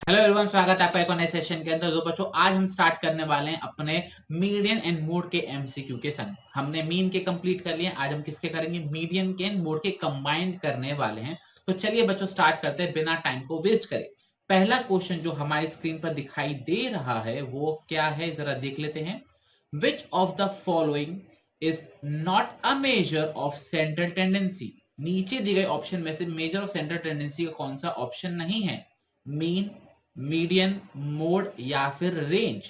Hello everyone, स्वागत है आपका एक और नए सेशन के अंदर। जो बच्चों, आज हम स्टार्ट करने वाले हैं अपने मीडियन एंड मोड के एमसीक्यू के संग। हमने मीन के कंप्लीट कर लिए, आज हम किसके करेंगे? मीडियन के एंड मोड के कंबाइंड करने वाले हैं। तो चलिए बच्चों स्टार्ट करते हैं बिना टाइम को वेस्ट करे। पहला क्वेश्चन जो हमारी स्क्रीन पर दिखाई दे रहा है वो क्या है, जरा देख लेते हैं। Which of the following is not a measure of central tendency? नीचे दिए गए ऑप्शन में से मेजर ऑफ सेंट्रल टेंडेंसी का कौन सा ऑप्शन नहीं है? मीन, मीडियन, मोड या फिर रेंज?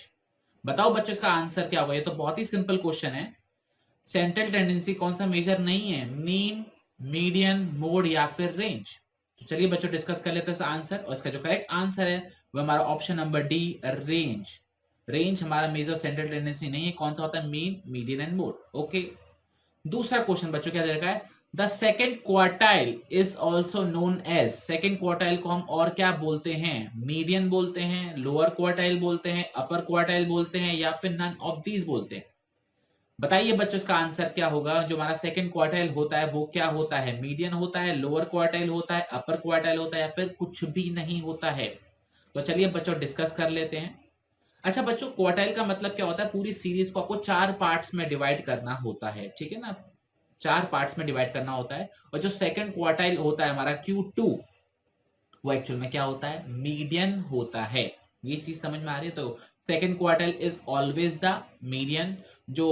बताओ बच्चों इसका आंसर क्या होगा। ये तो बहुत ही सिंपल क्वेश्चन है। सेंट्रल टेंडेंसी कौन सा मेजर नहीं है? मीन, मीडियन, मोड या फिर रेंज? तो चलिए बच्चों डिस्कस कर लेते हैं इसका आंसर, और इसका जो करेक्ट आंसर है वो हमारा option number D, range. Range हमारा मेजर सेंट्रल टेंडेंसी नहीं है। कौन सा होता है? Mean, median and mode. Okay, दूसरा क्वेश्चन बच्चों क्या दे रखा है? The second quartile is also known as. Second quartile को हम और क्या बोलते हैं? मीडियन बोलते हैं, लोअर क्वार्टाइल बोलते हैं, अपर क्वार्टाइल बोलते हैं या फिर नन ऑफ दीज बोलते हैं? बताइए बच्चों इसका आंसर क्या होगा। जो हमारा सेकेंड क्वार्टाइल होता है वो क्या होता है? मीडियन होता है, लोअर क्वार्टाइल होता है, अपर क्वार्टाइल होता है या फिर कुछ भी नहीं होता है? तो चलिए बच्चों डिस्कस कर लेते हैं। अच्छा बच्चों, क्वार्टाइल का मतलब क्या होता है? पूरी सीरीज को आपको 4 पार्ट्स में डिवाइड करना होता है, ठीक है ना? 4 पार्ट्स में डिवाइड करना होता है। और जो सेकंड क्वार्टाइल होता है हमारा Q2, वो एक्चुअल में क्या होता है? मीडियन होता है। ये चीज समझ में आ रही है? तो second quartile is always the median. जो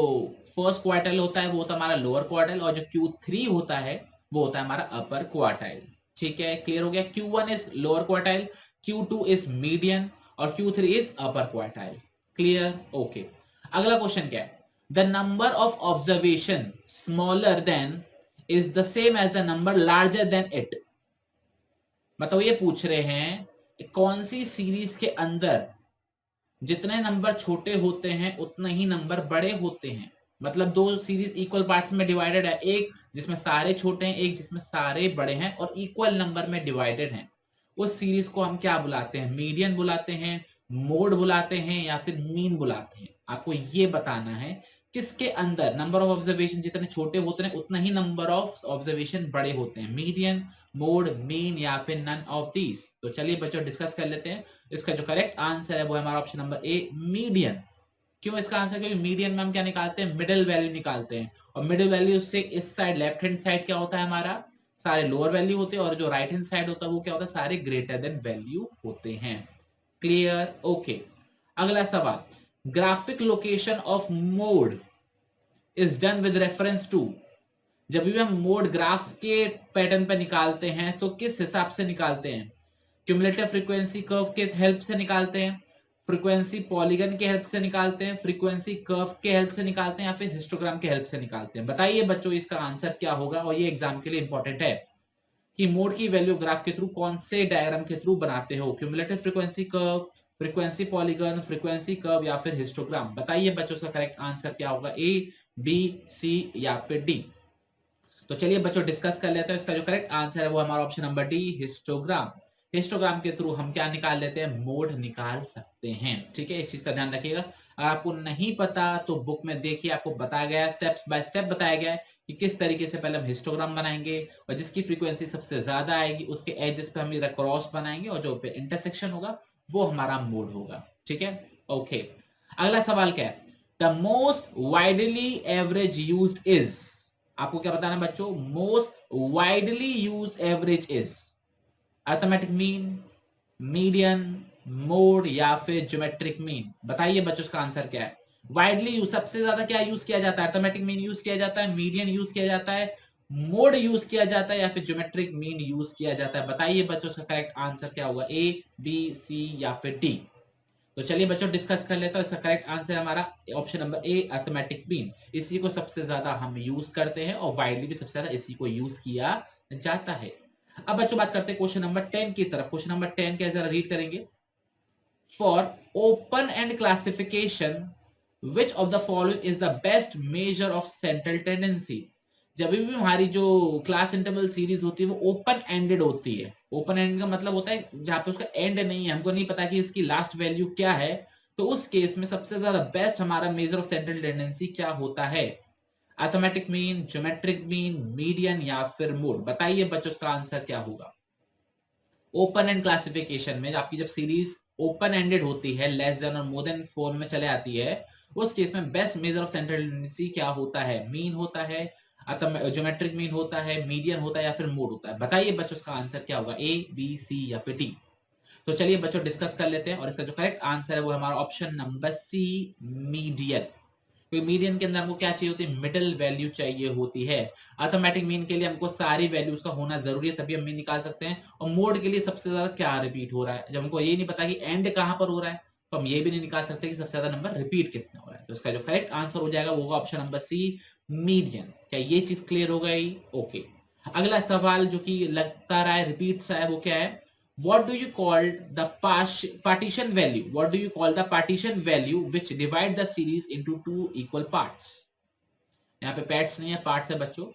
फर्स्ट क्वार्टाइल होता है वो होता है हमारा लोअर क्वार्टाइल, और जो Q3 होता है वो होता है हमारा अपर क्वार्टाइल। ठीक है, क्लियर हो गया? Q1 is lower quartile, Q2 is median और Q3 is upper quartile. Clear? Okay. अगला क्वेश्चन क्या है? The number of observation smaller than is the same as the number larger than it. मतलब ये पूछ रहे हैं कौन सी सीरीज के अंदर जितने नंबर छोटे होते हैं उतने ही नंबर बड़े होते हैं। मतलब दो सीरीज इक्वल पार्ट्स में डिवाइडेड है, एक जिसमें सारे छोटे हैं, एक जिसमें सारे बड़े हैं और इक्वल नंबर में डिवाइडेड हैं। उस सीरीज को हम क्या बुलाते हैं? मीडियन बुलाते हैं, मोड बुलाते हैं या फिर मीन बुलाते हैं? आपको ये बताना है किसके अंदर नंबर ऑफ ऑब्जर्वेशन जितने छोटे होते हैं उतना ही नंबर ऑफ ऑब्जर्वेशन बड़े होते हैं। मीडियन, मोड, मीन या फिर नन ऑफ दीज? तो चलिए बच्चों डिस्कस कर लेते हैं। इसका जो करेक्ट आंसर है वो है हमारा ऑप्शन नंबर ए, मीडियन। क्यों इसका आंसर? क्योंकि मीडियन में हम क्या निकालते हैं? मिडिल वैल्यू निकालते हैं। और मिडिल वैल्यू से इस साइड लेफ्ट हैंड साइड क्या होता है हमारा? सारे लोअर वैल्यू होते हैं, और जो राइट हैंड साइड होता है वो क्या होता है? सारे ग्रेटर देन वैल्यू होते हैं। क्लियर? ओके। अगला सवाल, graphic location of mode is done with reference to. जब भी हम मोड ग्राफ के पैटर्न पे निकालते हैं तो किस हिसाब से निकालते हैं? क्यूमुलेटिव फ्रीक्वेंसी कर्व के हेल्प से निकालते हैं, फ्रीक्वेंसी पॉलीगन के हेल्प से निकालते हैं, फ्रीक्वेंसी कर्व के हेल्प से निकालते हैं या फिर हिस्टोग्राम के हेल्प से निकालते हैं? बताइए बच्चों इसका आंसर क्या होगा। और ये एग्जाम के लिए इंपॉर्टेंट है कि मोड की वैल्यू ग्राफ के थ्रू कौन से डायग्राम के थ्रू बनाते हो? Cumulative frequency curve, frequency polygon, frequency curve या फिर हिस्टोग्राम? बताइए बच्चों इसका करेक्ट आंसर क्या होगा? ए, बी, सी या फिर डी? तो चलिए बच्चों डिस्कस कर लेते हैं। इसका जो करेक्ट आंसर है वो हमारा option number D, histogram. Histogram के थ्रू हम क्या निकाल लेते हैं? मोड निकाल सकते हैं। ठीक है, इस चीज का ध्यान रखिएगा। अगर आपको नहीं पता तो बुक में देखिए, आपको बताया गया है, स्टेप्स बाय स्टेप बताया गया है कि किस तरीके से पहले हम हिस्टोग्राम बनाएंगे, और जिसकी फ्रीक्वेंसी सबसे ज्यादा आएगी उसके एजेस पे हम क्रॉस बनाएंगे, और जो पे इंटरसेक्शन होगा वो हमारा मोड होगा। ठीक है, ओके। अगला सवाल क्या है? The most widely average used is. आपको क्या बताना बच्चों? Most widely use average is arithmetic mean, median, mode या फिर ज्योमेट्रिक मीन? बताइए बच्चों इसका आंसर क्या है? वाइडली यूज सबसे ज्यादा क्या यूज किया जाता है? अर्थमेटिक मीन यूज किया जाता है, मीडियन यूज किया जाता है, मोड यूज किया जाता है या फिर ज्योमेट्रिक मीन यूज किया जाता है? बताइए बच्चों इसका करेक्ट आंसर क्या होगा? ए, बी, सी या फिर डी? तो चलिए बच्चों डिस्कस कर लेते हैं। इसका करेक्ट आंसर हमारा option number A, arithmetic mean. इसी को सबसे ज्यादा हम यूज करते हैं और वाइडली भी सबसे ज्यादा इसी को यूज किया जाता है। अब बच्चों बात करते हैं क्वेश्चन नंबर 10 की तरफ। क्वेश्चन नंबर 10 क्या जरा रीड करेंगे। For open and classification which of the following is the best measure of central tendency? जब भी हमारी जो क्लास इंटरवल सीरीज होती है वो ओपन एंडेड होती है। ओपन एंडेड का मतलब होता है जहां पे उसका एंड नहीं है, हमको नहीं पता कि इसकी लास्ट वैल्यू क्या है, तो उस केस में सबसे ज्यादा बेस्ट हमारा मेजर ऑफ सेंट्रल टेंडेंसी क्या होता है? Arithmetic mean, geometric mean, median या फिर मोड? बताइए बच्चों इसका आंसर क्या होगा? ओपन एंड क्लासिफिकेशन में आपकी जब सीरीज ओपन एंडेड होती है, लेस देन और मोर देन 4 में चले आती है, उस केस में best measure of central tendency क्या होता है? मीन होता है, ज्योमेट्रिक मीन होता है, मीडियन होता है या फिर मोड होता है? बताइए बच्चों इसका आंसर क्या होगा, ए, बी, सी या फिर डी? तो चलिए बच्चों डिस्कस कर लेते हैं, और इसका जो करेक्ट आंसर है वो हमारा ऑप्शन नंबर सी, मीडियन। क्योंकि मीडियन के अंदर हमको क्या चाहिए होती है? मिडिल वैल्यू चाहिए होती है। अर्थमेटिक मीन के लिए हमको सारी वैल्यूज का होना जरूरी है, तभी हम मीन निकाल सकते हैं। और मोड के लिए सबसे ज्यादा क्या रिपीट हो रहा है, जब हमको ये नहीं पता कि एंड कहां पर हो रहा है, तो हम ये भी नहीं निकाल सकते कि सबसे ज्यादा नंबर रिपीट कितना हो रहा है। तो इसका जो करेक्ट आंसर हो जाएगा वो होगा ऑप्शन नंबर सी, मीडियन। क्या ये चीज क्लियर हो गई? ओके। अगला सवाल जो कि लगता रहा है रिपीट सा है, वो क्या है? What do you call the partition value? What do you call the partition value which divide the series into two equal parts? यहाँ पे parts नहीं है, parts है बच्चों।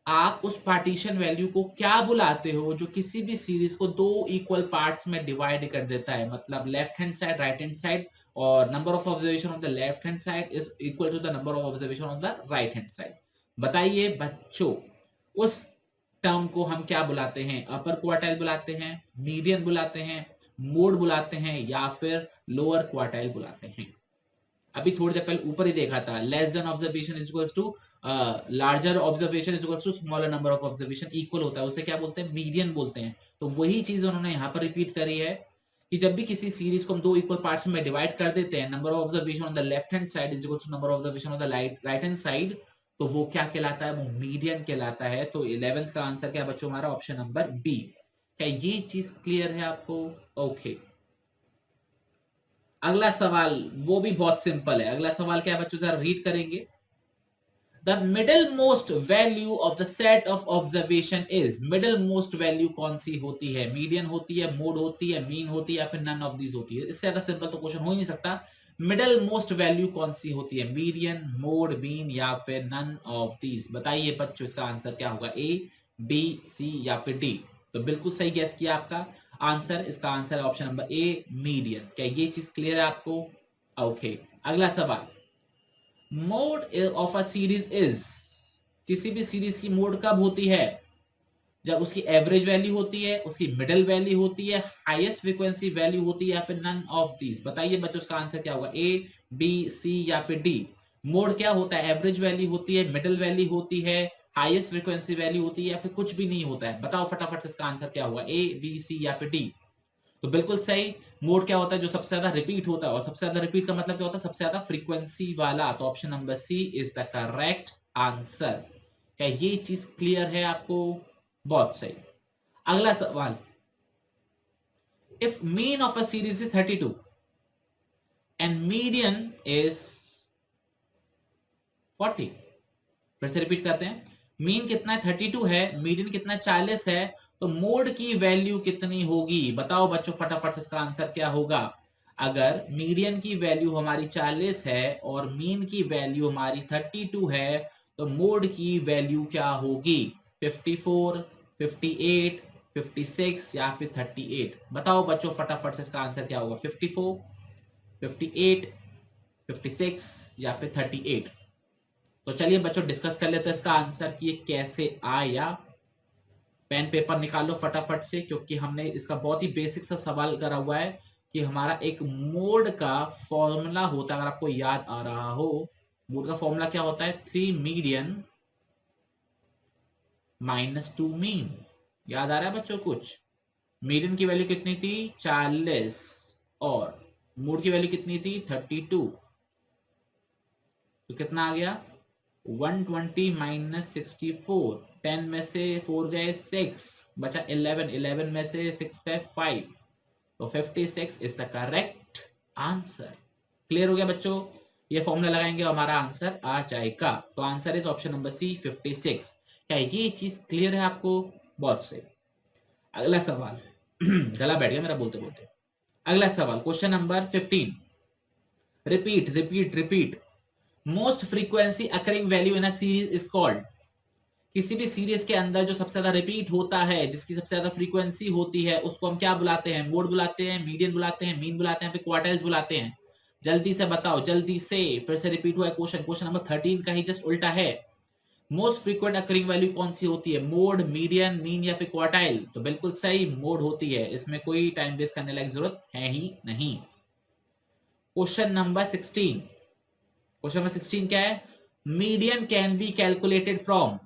आप उस पार्टीशन वैल्यू को क्या बुलाते हो जो किसी भी सीरीज को दो इक्वल पार्ट्स में डिवाइड कर देता है? मतलब left hand side, right hand side, और number of observation of the left hand side is equal to the number of observation of the right hand side. बताइए बच्चों, उस टर्म को हम क्या बुलाते हैं? अपर क्वार्टाइल बुलाते हैं, मीडियन बुलाते हैं, मोड बुलाते हैं, या फिर लोअर क्वार्टाइल बुलाते हैं? अभी थोड़ी देर पहले ऊपर ही देखा था, less than observation is equals to larger observation is equals to smaller number of observation, equal होता है, उसे क्या बोलते हैं? मीडियन बोलते हैं। तो वही चीज उन्होंने यहाँ पर रिपीट करी है कि जब भी किसी सीरीज को हम दो इक्वल पार्ट्स में डिवाइड कर देते हैं, number of observation on the left hand side is equals to number of observation on the right hand side, तो वो क्या कहलाता है? वो मीडियन कहलाता है। तो 11th का आंसर क्या बच्चों? हमारा ऑप्शन नंबर बी। क्या ये चीज क्लियर है आपको? ओके। अगला सवाल वो भी बहुत सिंपल है। अगला सवाल क्या है बच्चों, जरा रीड करेंगे। The middle most value of the set of observation is, middle most value कौन सी होती है? मीडियन होती है, मोड होती है, मीन होती है, या फिर नन ऑफ दीज होती है? इससे ज्यादा सिंपल तो क्वेश्चन हो ही नहीं सकता। मिडल मोस्ट वैल्यू कौन सी होती है? मीडियन, मोड, मीन या फिर नन ऑफ दीज? बताइए बच्चों इसका आंसर क्या होगा, ए, बी, सी या फिर डी? तो बिल्कुल सही गैस किया आपका आंसर। इसका आंसर है ऑप्शन नंबर ए, मीडियन। क्या ये चीज क्लियर है आपको? ओके। अगला सवाल, mode of a series is, किसी भी सीरीज की मोड कब होती है? जब उसकी एवरेज वैल्यू होती है, उसकी मिडिल वैल्यू होती है, हाईएस्ट फ्रीक्वेंसी वैल्यू होती है, या फिर नन ऑफ दीज? बताइए बच्चों उसका आंसर क्या होगा, ए, बी, सी या फिर डी? मोड क्या होता है? एवरेज वैल्यू होती है, मिडिल वैल्यू होती है, हाईएस्ट फ्रीक्वेंसी वैल्यू होती है, या फिर कुछ भी नहीं होता है? बताओ फटाफट से इसका आंसर क्या होगा, ए, बी, सी या फिर डी? तो बिल्कुल सही। मोड क्या होता है? जो सबसे ज्यादा रिपीट होता है, और सबसे ज्यादा रिपीट का मतलब क्या होता है? सबसे ज्यादा फ्रीक्वेंसी वाला। तो option number C is the correct answer. क्या ये चीज क्लियर है आपको? बहुत सही। अगला सवाल, if mean of a series is 32 and median is 40, फिर से रिपीट करते हैं। मीन कितना है? 32 है, मीडियन कितना है? 40 है, तो मोड की वैल्यू कितनी होगी? बताओ बच्चों फटाफट से इसका आंसर क्या होगा। अगर मीडियन की वैल्यू हमारी 40 है और मीन की वैल्यू हमारी 32 है, तो मोड की वैल्यू क्या होगी? 54, 58, 56 या फिर 38? बताओ बच्चों फटाफट से इसका आंसर क्या होगा, 54, 58, 56 या फिर 38? तो चलिए बच्चों डिस्कस कर लेते हैं इसका आंसर कि ये कैसे आया। पेन पेपर निकाल लो फटाफट से, क्योंकि हमने इसका बहुत ही बेसिक सा सवाल करा हुआ है कि हमारा एक मोड का फॉर्मूला होता है, अगर आपको याद आ रहा हो, मोड का फॉर्मूला क्या होता है? 3 मीडियन माइनस 2 मीन। याद आ रहा है बच्चों कुछ? मीडियन की वैल्यू कितनी थी? 40, और मोड की वैल्यू कितनी थी? 32। तो कितना आ गया? 120 माइनस 64, 10 में से 4 गए 6, बचा 11, 11 में से 6 गए 5, तो 56 is the correct answer. Clear हो गया बच्चों? ये फॉर्मूला लगाएंगे हमारा आंसर आ जाएगा। तो answer is option number C, 56। क्या ये चीज क्लियर है आपको? बहुत सही। अगला सवाल गला बैठ गया मेरा बोलते बोलते। अगला सवाल, question number 15, repeat repeat repeat most frequency occurring value in a series is called. किसी भी सीरीज के अंदर जो सबसे ज्यादा रिपीट होता है, जिसकी सबसे ज्यादा फ्रीक्वेंसी होती है, उसको हम क्या बुलाते हैं? मोड बुलाते हैं, मीडियन बुलाते हैं, मीन बुलाते हैं, फिर क्वार्टाइल्स बुलाते हैं? जल्दी से बताओ, जल्दी से। फिर से रिपीट हुआ है क्वेश्चन, क्वेश्चन नंबर 13 का ही जस्ट उल्टा है। मोस्ट फ्रीक्वेंट अकरिंग वैल्यू कौन सी होती है? मोड, मीडियन, मीन या फिर क्वार्टाइल? तो बिल्कुल सही, मोड होती है, इसमें कोई टाइम वेस्ट करने लायक जरूरत है ही नहीं। क्वेश्चन नंबर 16, क्वेश्चन नंबर 16 क्या है? Median can be calculated from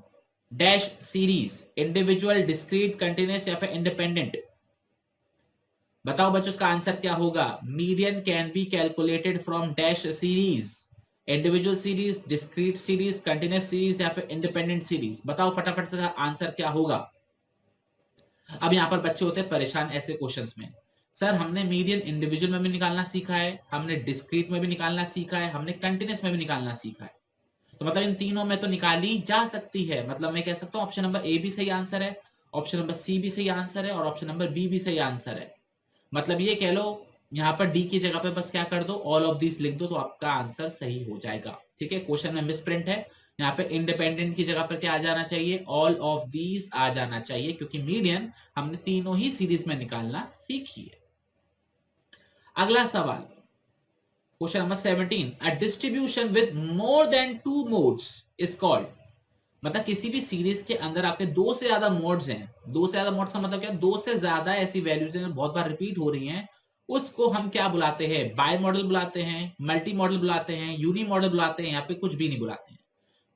dash series, individual, discrete, continuous या फिर इंडिपेंडेंट? बताओ बच्चों इसका आंसर क्या होगा? Median can be calculated from dash series, individual series, discrete series, continuous series या फिर इंडिपेंडेंट सीरीज? बताओ फटाफट से आंसर क्या होगा। अब यहां पर बच्चे होते हैं परेशान ऐसे क्वेश्चंस में, सर हमने मीडियन इंडिविजुअल में भी निकालना सीखा है, हमने डिस्क्रीट में भी निकालना सीखा है, हमने कंटिन्यूअस में भी निकालना सीखा है, तो मतलब इन तीनों में तो निकाली जा सकती है। मतलब मैं कह सकता हूं ऑप्शन नंबर ए भी सही आंसर है, ऑप्शन नंबर सी भी सही आंसर है और ऑप्शन नंबर बी भी सही आंसर है। मतलब ये कह लो यहाँ पर डी की जगह पे बस क्या कर दो, ऑल ऑफ दिस लिख दो, तो आपका आंसर सही हो जाएगा। ठीक है, क्वेश्चन में मिसप्रिंट है, यहाँ पे इंडिपेंडेंट की जगह पर क्या आ जाना चाहिए? ऑल ऑफ दीज आ जाना चाहिए, क्योंकि मीडियन हमने तीनों ही सीरीज में निकालना सीखी है। अगला सवाल, question number 17, a distribution with more than 2 modes is called. मतलब किसी भी सीरीज के अंदर आपके दो से ज्यादा मोड्स हैं, दो से ज्यादा मोड्स का मतलब क्या? दो से ज्यादा ऐसी वैल्यूज हैं बहुत बार रिपीट हो रही हैं, उसको हम क्या बुलाते हैं? बाय मॉडल बुलाते हैं, मल्टी मॉडल बुलाते हैं, यूनी मॉडल बुलाते हैं या फिर कुछ भी नहीं बुलाते हैं?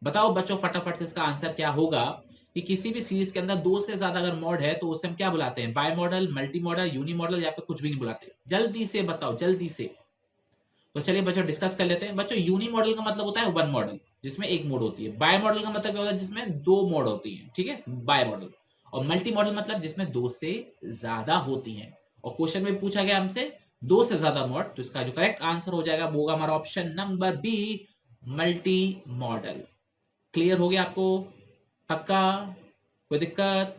बताओ बच्चों फटाफट से इसका आंसर क्या होगा कि किसी भी सीरीज के अंदर दो से ज्यादा अगर मॉड है तो उसे हम क्या बुलाते हैं? Bimodal, multimodal, unimodal या फिर कुछ भी नहीं बुलाते? जल्दी से बताओ, जल्दी से। तो चलिए बच्चों डिस्कस कर लेते हैं। बच्चों यूनी मॉडल का मतलब होता है वन मॉडल जिसमें एक मोड होती है, बाय मॉडल का मतलब क्या होता है? जिसमें दो मोड होती है, ठीक है, बाय मॉडल। और मल्टी मॉडल मतलब जिसमें दो से ज्यादा होती है। और क्वेश्चन में पूछा गया हमसे दो से ज्यादा मॉड, तो इसका जो करेक्ट आंसर हो जाएगा वो होगा हमारा option number B, multimodal. Clear हो गया आपको? पक्का? कोई दिक्कत?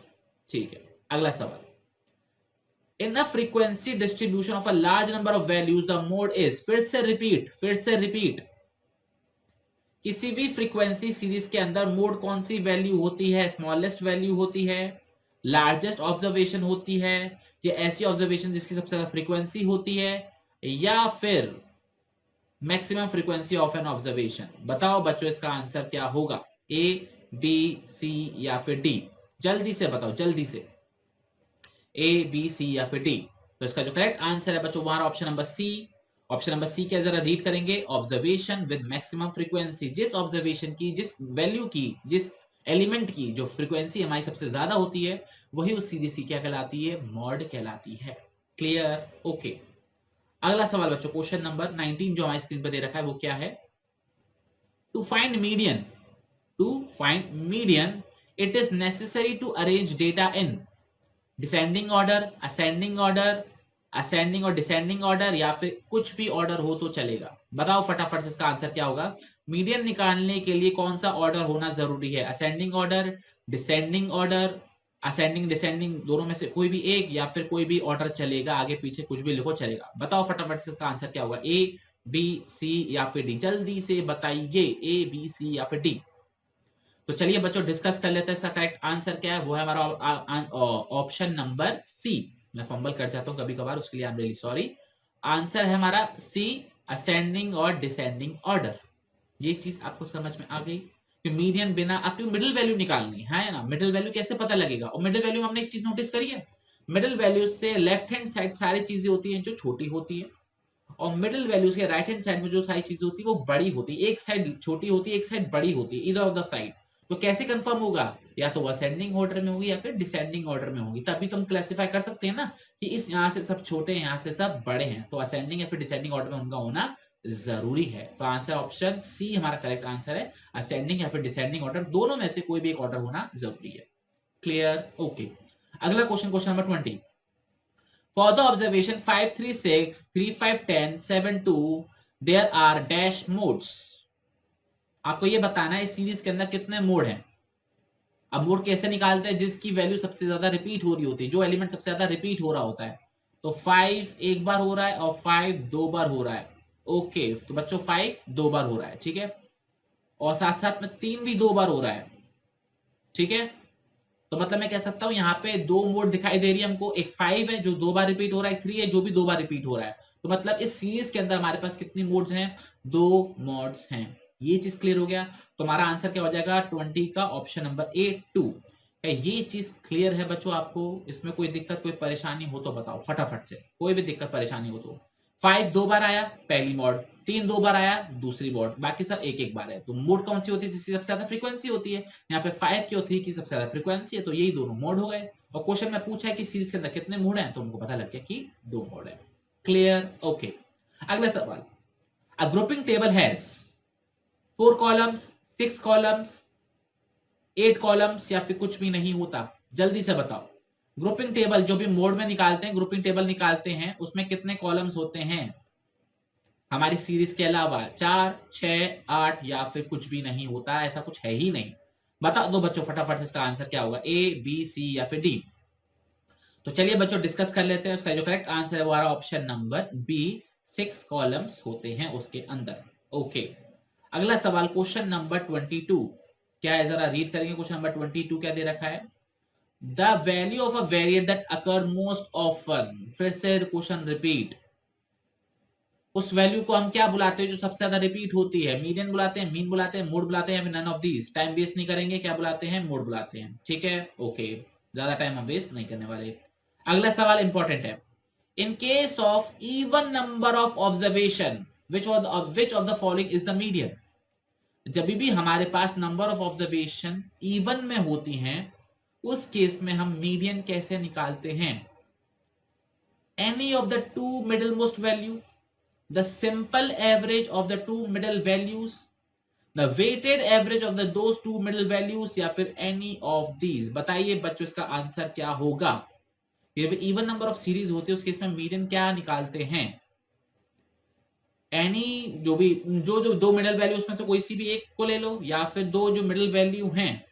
ठीक है, अगला सवाल, in a frequency distribution of a large number of values the mode is, फिर से रिपीट, किसी भी फ्रीक्वेंसी सीरीज के अंदर मोड कौन सी वैल्यू होती है? स्मॉलेस्ट वैल्यू होती है, लार्जेस्ट ऑब्जर्वेशन होती है, या ऐसी ऑब्जर्वेशन जिसकी सबसे ज्यादा फ्रीक्वेंसी होती है, या फिर maximum frequency of an observation? बताओ बच्चों इसका आंसर क्या होगा? ए, बी, सी या फिर डी? जल्दी से बताओ, जल्दी से। ए, बी, सी या फिर डी? तो इसका जो करेक्ट आंसर है बच्चों वहां option number C. Option number C क्या जरा रीड करेंगे? ऑब्जर्वेशन विद मैक्सिमम फ्रीक्वेंसी, जिस ऑब्जर्वेशन की, जिस वैल्यू की, जिस एलिमेंट की जो फ्रीक्वेंसी हमारी सबसे ज्यादा होती है वही उस सीरीज की क्या कहलाती है? मॉड कहलाती है। क्लियर? ओके। अगला सवाल बच्चों, क्वेश्चन नंबर 19 जो हमारी स्क्रीन पर दे रखा है वो क्या है? To find median, to find median it is necessary to arrange data in descending order, ascending order, ascending और डिसेंडिंग ऑर्डर, या फिर कुछ भी ऑर्डर हो तो चलेगा? बताओ फटाफट से इसका आंसर क्या होगा? मीडियन निकालने के लिए कौन सा ऑर्डर होना जरूरी है? Ascending order, descending order, ascending descending दोनों में से कोई भी एक, या फिर कोई भी ऑर्डर चलेगा, आगे पीछे कुछ भी लिखो चलेगा? बताओ फटाफट से इसका आंसर क्या होगा? ए, बी, सी या फिर डी? जल्दी से बताइए, ए, बी, सी या फिर डी? तो चलिए बच्चों डिस्कस कर लेते हैं इसका करेक्ट आंसर क्या है। वो है हमारा ऑप्शन नंबर सी। मैं फंबल कर जाता हूं कभी कभार, उसके लिए I am really sorry. Answer है हमारा सी, असेंडिंग और डिसेंडिंग ऑर्डर। ये चीज आपको समझ में आ गई कि मीडियन बिना आपकी मिडिल वैल्यू निकालनी है ना? मिडिल वैल्यू कैसे पता लगेगा? और मिडिल वैल्यू हमने एक चीज नोटिस करी है, मिडिल वैल्यू से लेफ्ट हैंड साइड सारी चीजें होती हैं जो छोटी होती है, और मिडिल वैल्यूज के राइट हैंड साइड में जो सारी चीजें होती है वो बड़ी होती है। एक साइड छोटी होती है, एक साइड बड़ी होती है, इधर ऑफ द साइड। तो कैसे कंफर्म होगा? या तो वो असेंडिंग ऑर्डर में होगी या फिर डिसेंडिंग ऑर्डर में होगी, तभी तुम क्लासिफाई कर सकते हैं ना कि इस यहाँ से सब छोटे हैं, यहाँ से सब बड़े हैं, तो असेंडिंग या फिर डिसेंडिंग ऑर्डर में उनका होना जरूरी है। तो आंसर ऑप्शन सी हमारा करेक्ट आंसर है, असेंडिंग या फिर डिसेंडिंग ऑर्डर दोनों में से कोई भी एक ऑर्डर होना जरूरी है। क्लियर? ओके। अगला question, question number 20, for the observation 536 3510 72 there are dash modes। आपको ये बताना है इस सीरीज के अंदर कितने मोड हैं। अब मोड कैसे निकालते हैं? जिसकी वैल्यू सबसे ज्यादा रिपीट हो रही होती है, जो एलिमेंट सबसे ज्यादा रिपीट हो रहा होता है। तो 5 एक बार हो रहा है और 5 दो बार हो रहा है। ओके, तो बच्चों 5 दो बार हो रहा है, ठीक है, और साथ साथ में 3 भी दो बार हो रहा है, ठीक है। तो मतलब मैं कह सकता हूं यहाँ पे दो मोड दिखाई दे रही है हमको, एक 5 है जो दो बार रिपीट हो रहा है, 3 है जो भी दो बार रिपीट हो रहा है। तो मतलब इस सीरीज के अंदर हमारे पास कितनी मोड्स हैं? दो मोड्स हैं। ये चीज क्लियर हो गया। तुम्हारा आंसर क्या हो जाएगा 20 का ऑप्शन नंबर ए 2। ये चीज क्लियर है बच्चों आपको? इसमें कोई दिक्कत कोई परेशानी हो तो बताओ फटाफट से, कोई भी दिक्कत परेशानी हो तो। 5 2 बार आया पहली मोड, 3 2 बार आया दूसरी मोड, बाकी सब एक एक बार है। तो मोड कौन सी होती है जिसकी सबसे ज्यादा फ्रीक्वेंसी होती है? यहाँ पे 5 की और 3 की सबसे ज्यादा फ्रीक्वेंसी है, तो यही दोनों मोड हो गए। और क्वेश्चन में पूछा है कि सीरीज के अंदर कितने मोड हैं, तो उनको पता लग गया कि 2 मोड है। क्लियर? ओके। अगला सवाल, a grouping table has 4 columns, 6 columns, 8 columns या फिर कुछ भी नहीं होता? जल्दी से बताओ। ग्रुपिंग टेबल जो भी मोड में निकालते हैं, ग्रुपिंग टेबल निकालते हैं, उसमें कितने कॉलम्स होते हैं हमारी सीरीज के अलावा? 4, 6, 8 या फिर कुछ भी नहीं होता? ऐसा कुछ है ही नहीं। बता दो बच्चों फटाफट से इसका आंसर क्या होगा, ए बी सी या फिर डी? तो चलिए बच्चों डिस्कस कर लेते हैं। उसका जो करेक्ट आंसर है वो ऑप्शन नंबर बी, 6 कॉलम्स होते हैं उसके अंदर। ओके। अगला सवाल क्वेश्चन नंबर 22 क्या है, जरा रीड करेंगे। क्वेश्चन नंबर 22 क्या दे रखा है? The value of a variate that occur most often, फिर से क्वेश्चन रिपीट। उस वैल्यू को हम क्या बुलाते हैं जो सबसे ज्यादा रिपीट होती है? मीडियन बुलाते हैं, मीन बुलाते हैं, मोड बुलाते हैं, none of these? Time waste नहीं करेंगे, क्या बुलाते हैं? मोड बुलाते हैं। ठीक है, ओके, ज्यादा टाइम हम वेस्ट नहीं करने वाले। अगला सवाल इंपॉर्टेंट है। In case of even number of observation which of the following is the median? जब भी हमारे पास नंबर ऑफ ऑब्जर्वेशन इवन में होती हैं, उस केस में हम मीडियन कैसे निकालते हैं? Any of the two middle most value, the simple average of the two middle values, the weighted average of those two middle values, या फिर any of these? बताइए बच्चों इसका आंसर क्या होगा? ये इवन नंबर ऑफ सीरीज होती है, उसके इसमें मीडियन क्या निकालते हैं? एनी जो दो मिडल वैल्यू उसमें से कोई सी भी एक को ले लो, या फिर दो जो मिडल वैल्यू हैं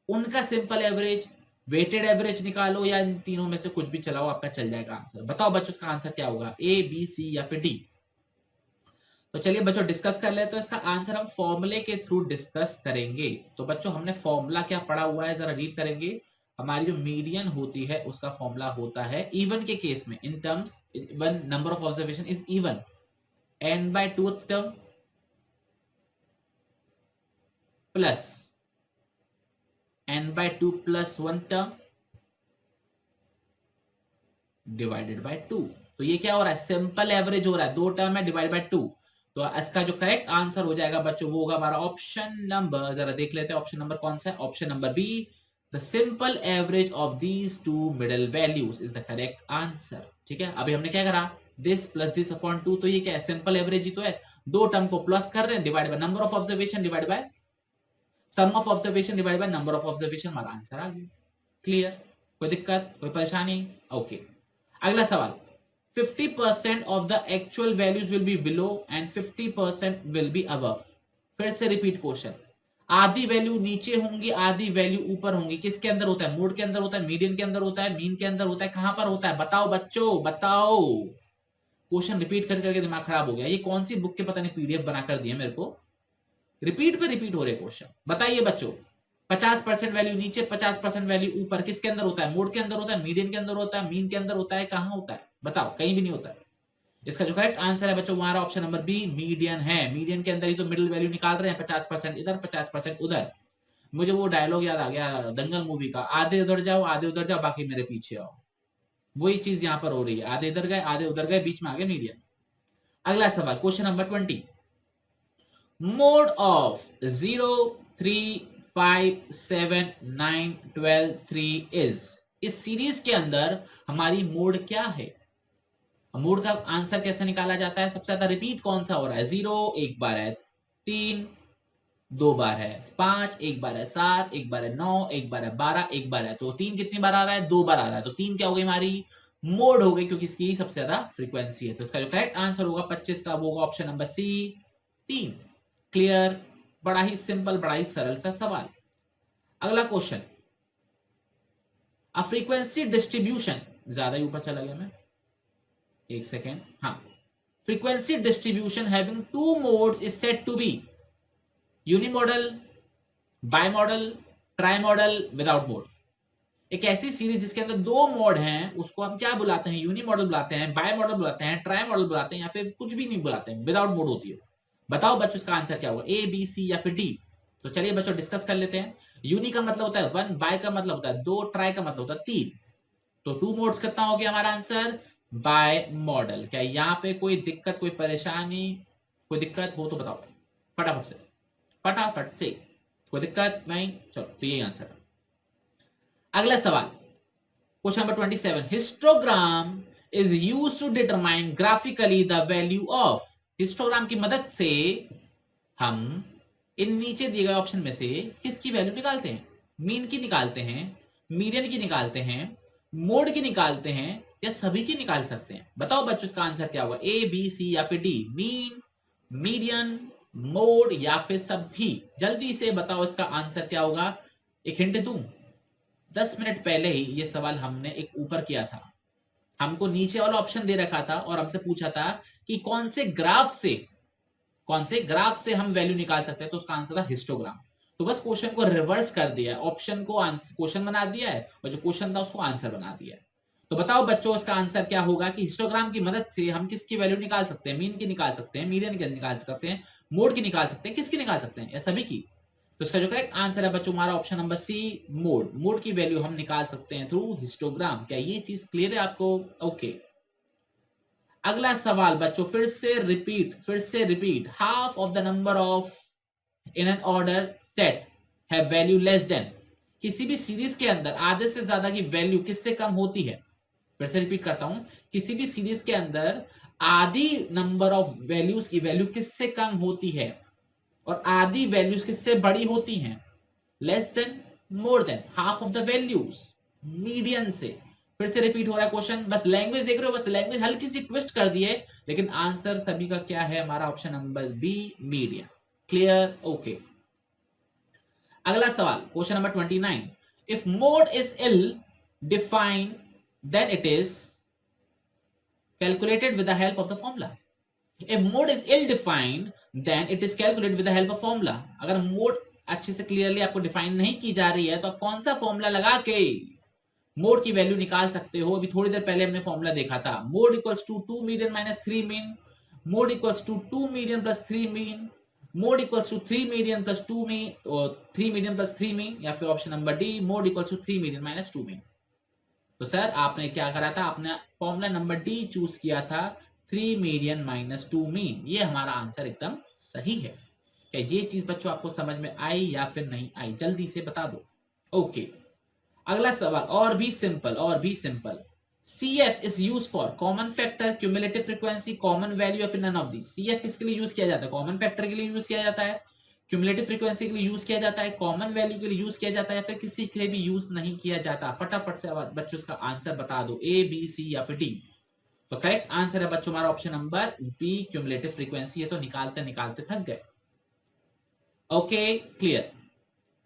उनका सिंपल एवरेज, वेटेड एवरेज निकालो, या इन तीनों में से कुछ भी चलाओ, आपका चल जाएगा आंसर। बताओ बच्चों इसका आंसर क्या होगा, ए बी सी या फिर डी? तो चलिए बच्चों डिस्कस कर लेते हैं। तो इसका आंसर हम फॉर्मूले के थ्रू डिस्कस करेंगे। तो बच्चों हमने फॉर्मूला क्या पढ़ा हुआ है जरा रीड करेंगे। हमारी जो मीडियन होती है उसका फॉर्मूला होता है इवन के केस में, in terms one number of observation is even, n by 2th term plus n by 2 plus 1 term divided by 2। तो ये क्या हो रहा है? सिंपल एवरेज हो रहा है, दो टर्म है डिवाइड बाय 2। तो इसका जो करेक्ट आंसर हो जाएगा बच्चों वो होगा हमारा ऑप्शन नंबर, जरा देख लेते हैं ऑप्शन नंबर कौन सा है। Option number B, the simple average of these two middle values is the correct answer. ठीक है, अभी हमने क्या करा, दिस प्लस दिस अपॉन 2, तो ये क्या है? सिंपल एवरेज ही तो है। दो टर्म को प्लस कर रहे हैं, divide by number of observation divide by sum of observation divide by number of observation, हमारा आंसर आ गया। क्लियर? कोई दिक्कत कोई परेशानी? ओके। अगला सवाल, 50% of the actual values will be below and 50% will be above। फिर से रिपीट क्वेश्चन। आधी वैल्यू नीचे होंगी, आधी वैल्यू ऊपर होंगी। किसके अंदर होता है? मोड के अंदर होता है, मीडियन के अंदर होता है, मीन के अंदर होता है, कहां पर होता है? बताओ बच्चों बताओ। क्वेश्चन रिपीट कर करके दिमाग खराब हो गया। ये कौन सी बुक के पता नहीं पीडीएफ बनाकर दिए मेरे को, रिपीट पे रिपीट हो रहे क्वेश्चन। बताइए बच्चों, 50% वैल्यू नीचे, 50% वैल्यू ऊपर, किसके अंदर होता है? मोड के अंदर होता है, मीडियन के अंदर होता है, मीन के अंदर होता है, कहां होता है? बताओ, कहीं भी नहीं होता है। इसका जो करेक्ट आंसर है बच्चों हमारा ऑप्शन नंबर बी, मीडियन है। मीडियन के अंदर ही तो मिडिल वैल्यू निकाल रहे हैं, 50% इधर 50% उधर। मुझे वो डायलॉग याद आ गया दंगल मूवी का, आधे उधर जाओ आधे उधर जाओ बाकी मेरे पीछे आओ। वही चीज यहाँ पर हो रही है, आधे इधर गए आधे उधर गए, बीच में आ गए मीडियन। अगला सवाल question number 20, mode of 0 3 5 7 9 12 3 is. इस सीरीज के अंदर हमारी मोड क्या है? मोड का आंसर कैसे निकाला जाता है? सबसे ज्यादा रिपीट कौन सा हो रहा है? 0 एक बार है, 3 दो बार है, 5 एक बार है, 7 एक बार है, 9 एक बार है, 12 एक बार है। तो 3 कितनी बार आ रहा है? 2 बार आ रहा है। तो 3 क्या हो गई हमारी? मोड हो गई, क्योंकि इसकी सबसे ज्यादा फ्रीक्वेंसी है। तो इसका जो करेक्ट आंसर होगा 25 का वो होगा ऑप्शन नंबर सी, 3। क्लियर? बड़ा ही सिंपल, बड़ा ही सरल सा सवाल। अगला क्वेश्चन, अ फ्रीक्वेंसी डिस्ट्रीब्यूशन, ज्यादा ही ऊपर चला गया मैं, एक सेकेंड, हाँ। Frequency distribution having two modes is said to be unimodal, bimodal, trimodal, without mode. एक ऐसी सीरीज जिसके अंदर दो मोड हैं उसको हम क्या बुलाते हैं? यूनिमॉडल बुलाते हैं, बाइमॉडल बुलाते हैं, ट्राइमॉडल बुलाते हैं, या फिर कुछ भी नहीं बुलाते हैं, विदाउट मोड होती है। बताओ बच्चों इसका आंसर क्या होगा, ए बी सी या फिर डी। तो चलिए बच्चों डिस्कस कर लेते हैं। यूनी का मतलब होता है वन, बाय का मतलब होता है दो, ट्राई का मतलब होता है तीन। तो टू मोड्स कितना हो गया हमारा आंसर, बाय मॉडल। क्या यहाँ पे कोई दिक्कत, कोई परेशानी, कोई दिक्कत हो तो बताओ फटाफट से, फटाफट से। कोई दिक्कत नहीं, चलो तो यही आंसर है। अगला सवाल question number 27, histogram is used to determine graphically the value of. Histogram की मदद से हम इन नीचे दिए गए ऑप्शन में से किसकी वैल्यू निकालते हैं, मीन की निकालते हैं, मीडियन की निकालते हैं, मोड की निकालते हैं, या सभी की निकाल सकते हैं। बताओ बच्चों इसका आंसर क्या होगा, ए बी सी या फिर डी, मीन, मीडियन, मोड या फिर सभी। जल्दी से बताओ इसका आंसर क्या होगा। एक हिंट दूं, 10 मिनट पहले ही ये सवाल हमने एक ऊपर किया था। हमको नीचे वाला ऑप्शन दे रखा था और हमसे पूछा था कि कौन से ग्राफ से हम वैल्यू निकाल सकते हैं, तो उसका आंसर था हिस्टोग्राम। तो बस क्वेश्चन को रिवर्स कर दिया है, ऑप्शन को क्वेश्चन बना दिया है और जो क्वेश्चन था उसको आंसर बना दिया है। तो बताओ बच्चों इसका आंसर क्या होगा कि हिस्टोग्राम की मदद से हम किसकी वैल्यू निकाल सकते हैं, मीन की निकाल सकते हैं, मीडियन की निकाल सकते हैं, मोड की निकाल सकते हैं, किसकी निकाल सकते हैं, या सभी की। तो इसका जो करेक्ट आंसर है बच्चों हमारा ऑप्शन नंबर सी, मोड की वैल्यू हम निकाल सकते हैं थ्रू हिस्टोग्राम। क्या ये चीज क्लियर है आपको? ओके। अगला सवाल बच्चों फिर से repeat, half of the number of in an order set have value less than. किसी भी सीरीज के अंदर आधे से ज्यादा की वैल्यू किससे कम होती है। फिर से रिपीट करता हूं, किसी भी सीरीज के अंदर आधी नंबर ऑफ वैल्यूज की वैल्यू किससे कम होती है और आधी वैल्यूज किससे बड़ी होती हैं, less than, more than, half of the values, median से। फिर से रिपीट हो रहा है क्वेश्चन, बस लैंग्वेज देख रहे हो, बस लैंग्वेज हल्की सी ट्विस्ट कर दी है, लेकिन आंसर सभी का क्या है हमारा option number B, median. Clear? Okay. अगला सवाल question number 29, if mode is ill defined then it is calculated with the help of the formula. If mode is ill defined then it is calculated with the help of formula. अगर mode अच्छे से clearly आपको define नहीं की जा रही है तो आप कौन सा फॉर्मूला लगा के मोड की वैल्यू निकाल सकते हो। अभी थोड़ी देर पहले हमने फॉर्मूला देखा था, mode equals to 2 median minus 3 mean, mode equals to 2 median plus 3 mean, mode equals to 3 median plus 2 mean, और 3 मीडियन प्लस 3 मीन, या फिर option number D, mode equals to 3 median minus 2 mean. तो sir आपने क्या करा था, आपने formula number D choose किया था, 3 मीडियन माइनस 2 मीन। ये हमारा आंसर एकदम सही है। क्या ये चीज बच्चों आपको समझ में आई या फिर नहीं आई, जल्दी से बता दो। ओके। अगला सवाल और भी simple, CF is use for common factor, cumulative frequency, common value या फिर नन ऑफ दीज। CF किसके लिए यूज किया जाता है, कॉमन फैक्टर के लिए यूज किया जाता है, क्यूमुलेटिव फ्रीक्वेंसी के लिए यूज किया जाता है, कॉमन वैल्यू के लिए यूज किया जाता है, या फिर किसी के लिए भी यूज नहीं किया जाता। फटाफट से बच्चों इसका आंसर बता दो, ए बी सी या फिर डी। तो करेक्ट आंसर है बच्चों हमारा option number B, cumulative frequency. है तो निकालते निकालते थक गए। Okay clear.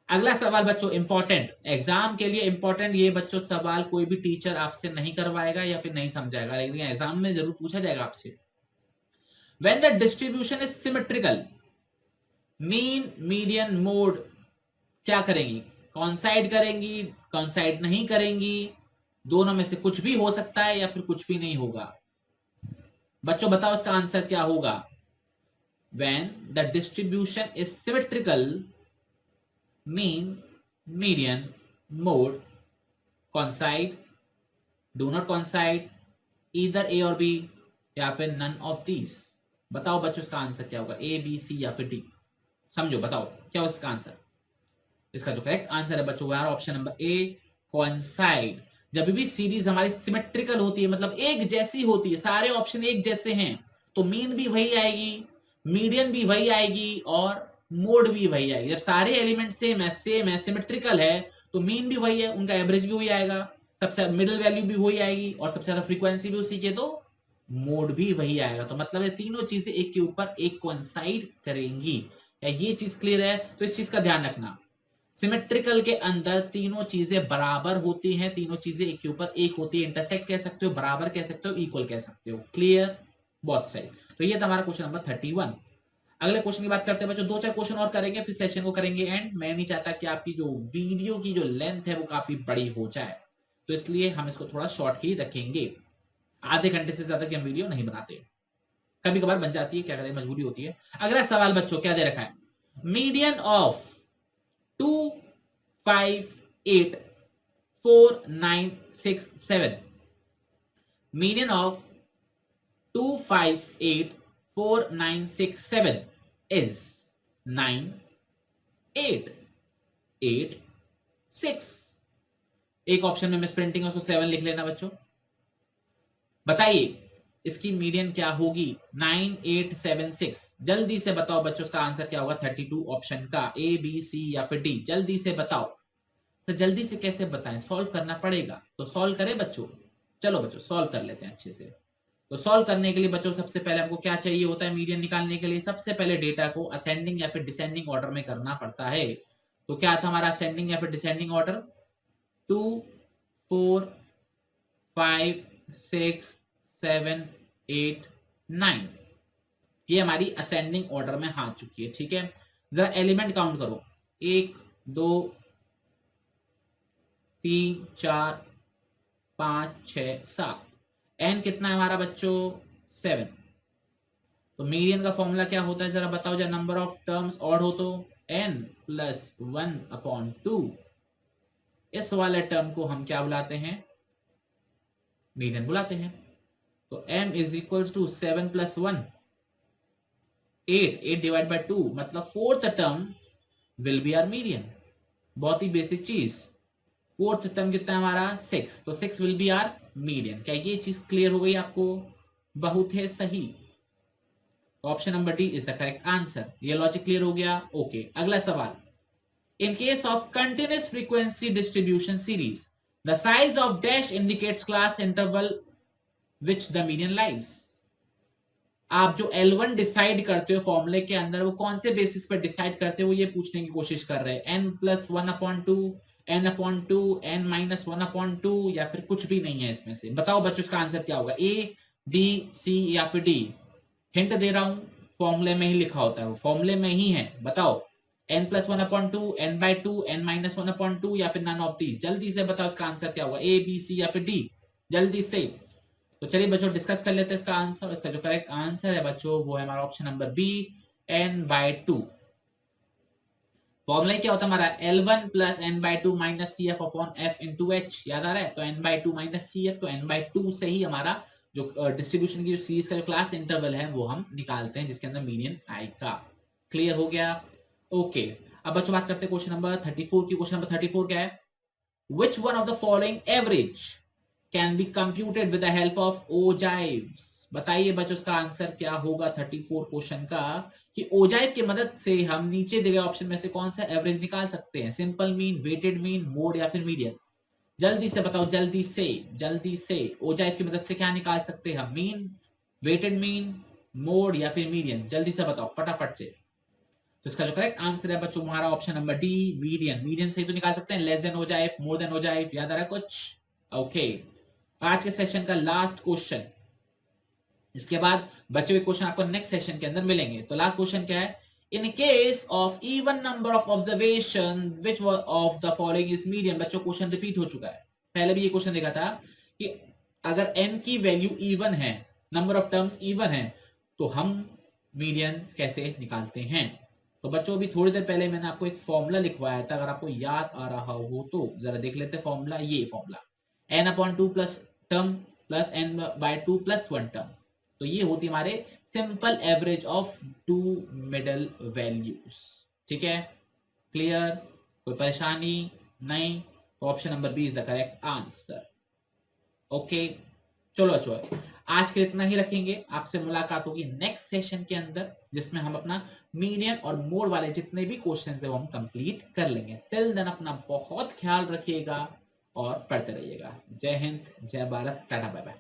अगला सवाल बच्चों इंपॉर्टेंट, एग्जाम के लिए इंपॉर्टेंट ये बच्चों सवाल कोई भी टीचर आपसे नहीं करवाएगा या फिर नहीं समझाएगा, लेकिन एग्जाम में जरूर पूछा जाएगा आपसे। When the distribution is symmetrical, mean, median, mode क्या करेंगी, कॉन्साइड करेंगी, कॉन्साइड नहीं करेंगी, दोनों में से कुछ भी हो सकता है या फिर कुछ भी नहीं होगा। बच्चों बताओ इसका आंसर क्या होगा। When the distribution is symmetrical, mean, median, mode, coincide, do not coincide, either A और B, या फिर none of these। बताओ बच्चों इसका आंसर क्या होगा, A, B, C या फिर D। समझो बताओ क्या होगा इसका आंसर। इसका जो करेक्ट आंसर है बच्चों ऑप्शन नंबर ए, कोइंसाइड। जब भी सीरीज हमारी सिमेट्रिकल होती है, मतलब एक जैसी होती है, सारे ऑप्शन एक जैसे हैं, तो मीन भी वही आएगी, मीडियन भी वही आएगी और मोड भी वही आएगी। जब सारे एलिमेंट सेम है, सिमेट्रिकल है, तो मीन भी वही है, उनका एवरेज भी वही आएगा, सबसे मिडिल वैल्यू भी वही आएगी और सबसे ज्यादा फ्रीक्वेंसी भी उसी के, तो मोड भी वही आएगा। तो मतलब है तीनों चीजें एक के ऊपर एक कोइंसाइड करेंगी। ये चीज क्लियर है? तो इस चीज का ध्यान रखना, सिमेट्रिकल के अंदर तीनों चीजें बराबर होती हैं, तीनों चीजें एक के ऊपर एक होती है। इंटरसेक्ट कह सकते हो, बराबर कह सकते हो, इक्वल कह सकते हो। क्लियर? बहुत सही। तो ये था हमारा क्वेश्चन नंबर 31। अगले क्वेश्चन की बात करते हैं बच्चों, 2-4 क्वेश्चन और करेंगे फिर सेशन को करेंगे एंड। मैं नहीं चाहता कि आपकी जो वीडियो की जो लेंथ है वो काफी बड़ी हो जाए, तो इसलिए हम इसको थोड़ा शॉर्ट ही रखेंगे। आधे घंटे से ज्यादा की हम वीडियो नहीं बनाते। कभी कभार बन जाती है, क्या करें, मजबूरी होती है। अगला सवाल बच्चों क्या दे रखा है, median of 2, 5, 8, 4, 9, 6, 7, median of 2, 5, 8, 4, 9, 6, 7 is 9, 8, 8, 6। एक ऑप्शन में मिस प्रिंटिंग है, उसको 7 लिख लेना बच्चों। बताइए इसकी मीडियन क्या होगी, 9, 8, 7, 6। जल्दी से बताओ बच्चों इसका आंसर क्या होगा 32 ऑप्शन का, ए बी सी या फिर डी, जल्दी से बताओ। तो जल्दी से कैसे बताएं, सॉल्व करना पड़ेगा, तो सॉल्व करें बच्चों। चलो बच्चों सॉल्व कर लेते हैं अच्छे से। तो सॉल्व करने के लिए बच्चों सबसे पहले हमको क्या चाहिए होता है, मीडियन निकालने के लिए सबसे पहले डेटा को असेंडिंग या फिर डिसेंडिंग ऑर्डर में करना पड़ता है। तो क्या था हमारा असेंडिंग या फिर डिसेंडिंग ऑर्डर, 2, 4, 5, 6, 7, 8, 9, ये हमारी असेंडिंग ऑर्डर में आ चुकी है। ठीक है, जरा एलिमेंट काउंट करो, 1, 2, 3, 4, 5, 6, 7, एन कितना है हमारा बच्चों 7। तो मीडियन का फॉर्मूला क्या होता है जरा बताओ, जब नंबर ऑफ टर्म्स ऑड हो तो n प्लस 1/2, इस वाले टर्म को हम क्या बुलाते हैं, मीडियन बुलाते हैं। तो m is equals to 7 plus 1, 8, 8 divide by 2, मतलब fourth term will be are median. बहुत ही बेसिक चीज, फोर्थ टर्म कितना है हमारा 6, तो 6 विल बी आर मीडियन। क्या ये चीज क्लियर हो गई आपको, बहुत है सही। Option number D is the correct answer. ये लॉजिक क्लियर हो गया, ओके। अगला सवाल, in case of continuous frequency distribution series the size of dash indicates class interval which the median lies. आप जो L1 डिसाइड करते हो फॉर्मूले के अंदर, वो कौन से बेसिस पर डिसाइड करते हो, ये पूछने की कोशिश कर रहे हैं। n प्लस 1/2, n/2, n-1/2, या फिर कुछ भी नहीं है इसमें से। बताओ बच्चों इसका आंसर क्या होगा, ए, डी, सी या फिर डी। हिंट दे रहा हूं, फॉर्मूले में ही लिखा होता है, वो फॉर्मूले में ही है। बताओ n प्लस 1/2, n/2, n-1/2 या फिर नन ऑफ दीज। जल्दी से बताओ इसका आंसर क्या होगा, ए, बी, सी या फिर डी, जल्दी से। तो चलिए बच्चों डिस्कस कर लेते हैं इसका आंसर। इसका जो करेक्ट आंसर है बच्चों वो है हमारा option number B, n/2। Formula क्या होता है हमारा, L1 plus n/2 minus CF upon F into H, याद आ रहा है। तो n/2 माइनस CF, तो n/2 से ही हमारा जो डिस्ट्रीब्यूशन की जो सीरीज का जो क्लास इंटरवल है वो हम निकालते हैं, जिसके अंदर मीडियन आएगा। क्लियर हो गया, ओके। अब बच्चों बात करते हैं क्वेश्चन नंबर 34 की। क्वेश्चन नंबर 34 क्या है, which one of the following average can be computed with the help of ogives। बताइए बच्चों इसका आंसर क्या होगा 34 क्वेश्चन का, कि ओजाइव की मदद से हम नीचे दिए गए ऑप्शन में से कौन सा एवरेज निकाल सकते हैं, simple mean, weighted mean, mode या फिर मीडियन। जल्दी से बताओ, जल्दी से, जल्दी से। ओजाइव की मदद से क्या निकाल सकते हैं हम, मीन, वेटेड मीन, मोड या फिर मीडियन, जल्दी से बताओ फटाफट से। तो इसका जो करेक्ट आंसर है बच्चों हमारा option number D, median. Median से ही तो निकाल सकते हैं, less than ogive, more than ogive, याद आ रहा है कुछ, ओके। आज के सेशन का लास्ट क्वेश्चन, इसके बाद बचे हुए क्वेश्चन आपको नेक्स्ट सेशन के अंदर मिलेंगे। तो लास्ट क्वेश्चन क्या है, in case of even number of observation which of the following is median. बच्चों क्वेश्चन रिपीट हो चुका है, पहले भी ये क्वेश्चन देखा था कि अगर n की वैल्यू इवन है, नंबर ऑफ टर्म्स इवन है, तो हम मीडियन कैसे निकालते हैं। तो बच्चों अभी थोड़ी देर पहले मैंने आपको एक फॉर्मूला लिखवाया था, अगर आपको याद आ रहा हो तो जरा देख लेते हैं फॉर्मूला। ये formula n/2 plus term plus n/2 plus 1 term, तो ये होती हमारे simple average of two middle values. ठीक है, क्लियर, कोई परेशानी नहीं। तो option number B is the correct answer, okay. चलो अच्छा, आज के इतना ही रखेंगे। आपसे मुलाकात होगी नेक्स्ट सेशन के अंदर, जिसमें हम अपना मीडियन और मोड वाले जितने भी क्वेश्चन है वो हम कंप्लीट कर लेंगे। टिल देन अपना बहुत ख्याल रखिएगा और पढ़ते रहिएगा। जय हिंद, जय भारत, टाटा बाय बाय।